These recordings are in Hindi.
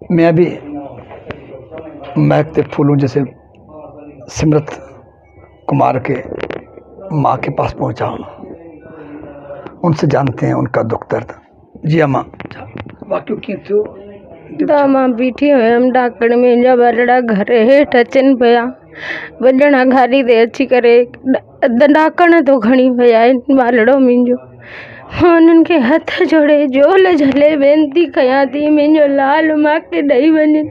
मैं अभी महकते फूलों जैसे सिमरत कुमार के माँ के पास पहुँचा हूँ। उनसे जानते हैं उनका दुख दर्द। जी अम्मा वाक्य क्यों थो दामा बीठी हुए हम डाकण में जा बरड़ा घर हेठ अचन पया वजणा घारी दे अच्छी करे डाकण तो घणी पया बालड़ो मिंजो उन्हनि खे हथ जोड़े झोल झले वेनती कयां थी मुंहिंजो लाल मां खे ॾेई वञनि।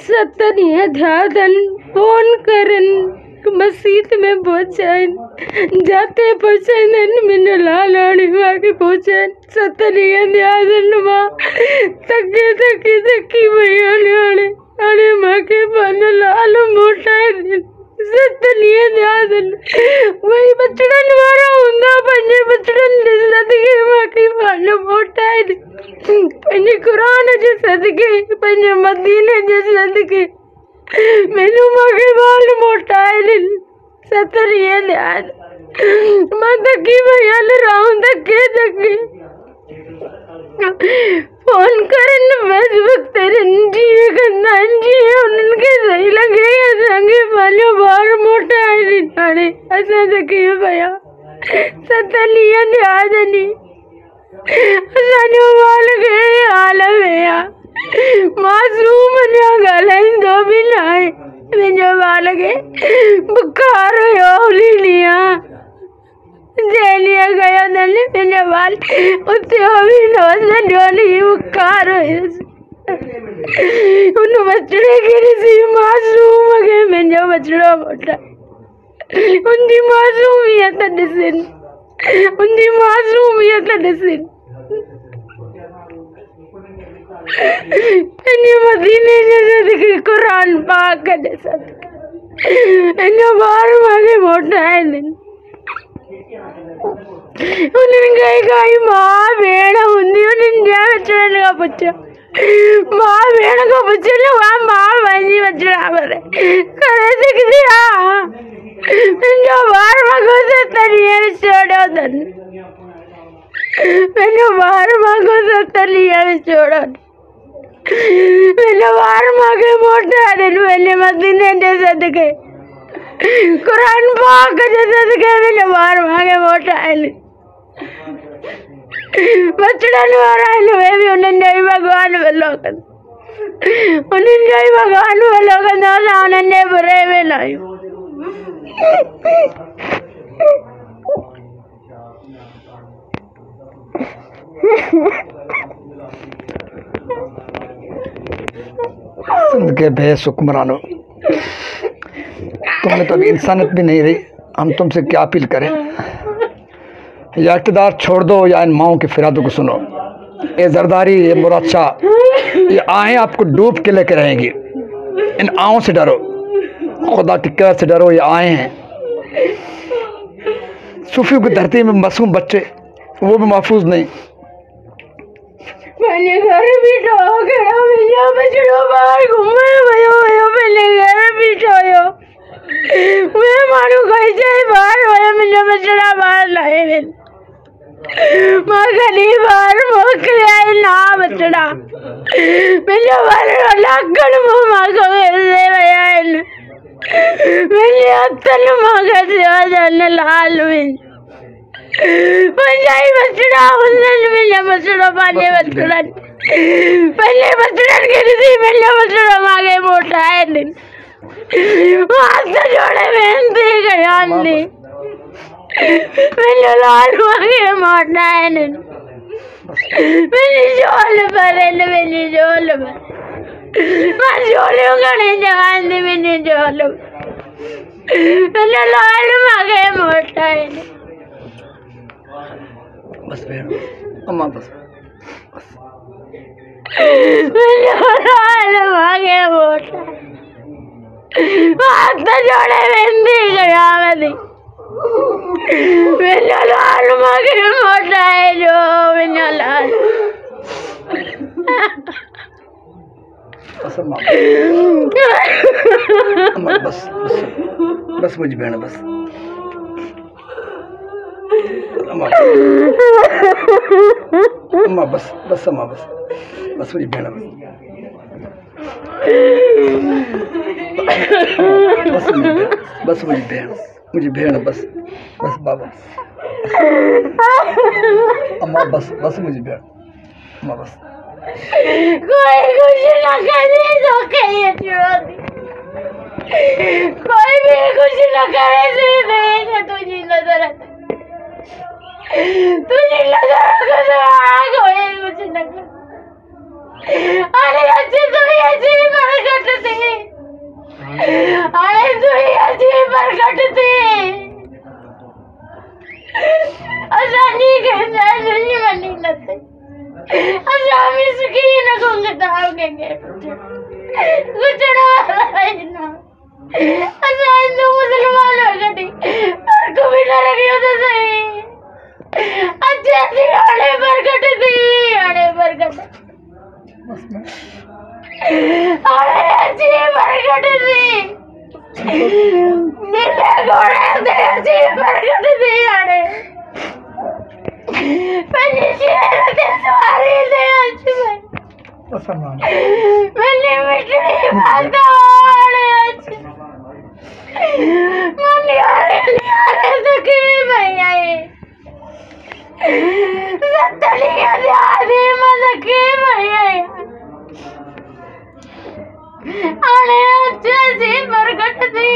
7 ॾींहं थिया अथनि फोन करनि मसीत में पहुचाइनि जाते पहुचाईंदा मुंहिंजो लाल हाणे मां खे पहुचाइनि। 7 ॾींहं थिया अथनि मां थकी पई हाणे मां खे पंहिंजो लाल मोटाए ॾियनि। 7 ॾींहं थिया अथनि उहे बचड़नि वारा हूंदा पंहिंजे बचड़नि जे सदके मां खे पंहिंजो मोटाए ॾे पंहिंजे क़ुरान जे सदके पंहिंजे मदीने जे सदके मैनू मां खे बाल मोटाए ॾे। 7 ॾींहं थिया मां थकी पई हल रहूं थके फोन करनि फेसबुक ते जीअं कंदा आहिनि जीअं उन्हनि खे सही लॻे असांखे पंहिंजो ॿार मोटाए ॾे। हाणे असां थकी पिया 7 ॾींहं थिया अथनि असांजो ॿार कहिड़े हाल में आहे मासूम अञा ॻाल्हाईंदो बि न आहे। मुंहिंजो ॿार खे बुखार हुयो उन ॾींहुं जंहिं ॾींहुं कयो अथनि मुंहिंजो ॿार उथियो बि न सॼो ॾींहुं बुखार हुयुसि। उन बचड़े खे ॾिसी मासूम खे मुंहिंजो बचड़ो मोटाए उनजी मासूमियत ॾिसनि उनजी मासूमियत ॾिसनि पंहिंजे मदीने जे सदके क़ुरान पाक जे सदके हिन ॿार मूंखे मोटाए ॾिन। उन्हनि खे काई मां भेण हूंदी उन्हनि जे बचड़नि खां पुछो मां भेण खां पुछियो मां पंहिंजी बचड़ा करे सघंदी आहे। मुंहिंजो ॿार मूंखे 7 ॾींहं विछोड़ियो अथनि मुंहिंजो ॿार मूंखे 7 ॾींहं विछोड़ियो मुंहिंजो ॿार मूंखे मोटाए ॾिन पंहिंजे मदीने जे सदके क़ुरान पाक जे सदके मुंहिंजो ॿार मूंखे मोटाए ॾिन। बचड़नि वारा आहिनि उहे बि उन्हनि जो ई भॻवान भलो कंदो उन्हनि जो ई भॻवान भलो कंदो असां उन्हनि जे बुरे में न आहियूं। के भैंस हुक्मरानो तुमने तो अभी इंसानियत भी नहीं रही। हम तुमसे क्या अपील करें या इक़्तिदार छोड़ दो या इन माओं की फिरादों को सुनो। ये जरदारी ये मुराद शाह ये आएँ आपको डूब के लेकर रहेंगी। इन आँों से डरो खुदा की कहर से डरो। ये आए हैं सूफियों की धरती में मासूम बच्चे वो भी महफूज नहीं। मैंने घर बीठो घड़ा मिलियो बचड़ो बाहर घूमे वयो मैंने घर बीठो वे मानू कहीं से बाहर वयो मुझे बचड़ा बाहर लाए वेन मां कहीं बाहर मोकलिया ना बचड़ा मुझे बाहर लागण मां को वेले वयान मुझे हथन मां के जन लाल में पंजाई बचड़ा उन्हनि मुंहिंजो बचड़ो पंहिंजे बचड़नि पंहिंजे बचड़नि खे ॾिसी मुंहिंजो बचड़ो मूंखे मोटाए ॾिन। हथ जोड़े वेनती कयां थी मुंहिंजो लाल मूंखे मोटाए ॾिन। मुंहिंजी झोल भरियलु मुंहिंजी झोल मां झोलियूं घणे चवां थी मुंहिंजी झोल मुंहिंजो लाल मूंखे मोटाए ॾिन। बस भेण अम्मा बस मुंहिंजो लाल मूंखे मोटाए हथ जोड़े वेनती कयां थी मुंहिंजो लाल मूंखे मोटाए ॾियो मुंहिंजो लाल। बस अम्मा बस बस मुझे भेण बस अम्मा बस बस अम्मा बस बस मुझे भेण बस बस मुझे भेड़ बस बाबा अम्मा बस मुझे भेड़ अम्मा बस कोई कुछ ना करे तो कहिए छोड़ दी कोई भी कुछ ना करे देगा तुझे नजर कोई कुछ ना करे अरे अच्छी तू ही अच्छी बरकत थी अरे तू ही अच्छी बरकत थी आसानी के साथ नहीं बनी लगती आसामी सुखी न होंगे तो आओगे कुछ ना आसान तो मुसलमान हो गए और कभी ना लगे तो सही अच्छा सी आने बरकत थी आने बरकत अरे अच्छी बरकत थी नीले घोड़े से अच्छी बरकत थी आने सवारी से अच्छी मैंने मिठड़ी बात अच्छी मम्मी अरे सखी भैया सत्तलिया आदि मदकी भैया अरे अच्छी बरकत थी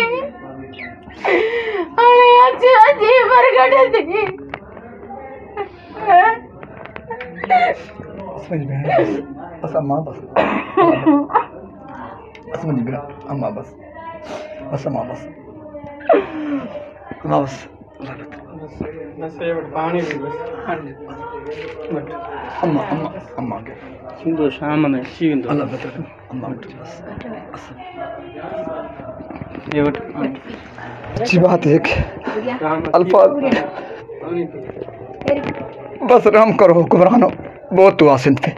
अरे अच्छी बरकत थी बस अम्मा बस मुझे भेड़ अम्मा बस अम्मा बस पानी भी बस अम्मा के सिंधु शाम में सिंधु अल्लाह बता अम्मा बस ये बट अच्छी बात है कि अल्फाज बस रहम करो हुक्मरानो बहुत हुआ सिंध पे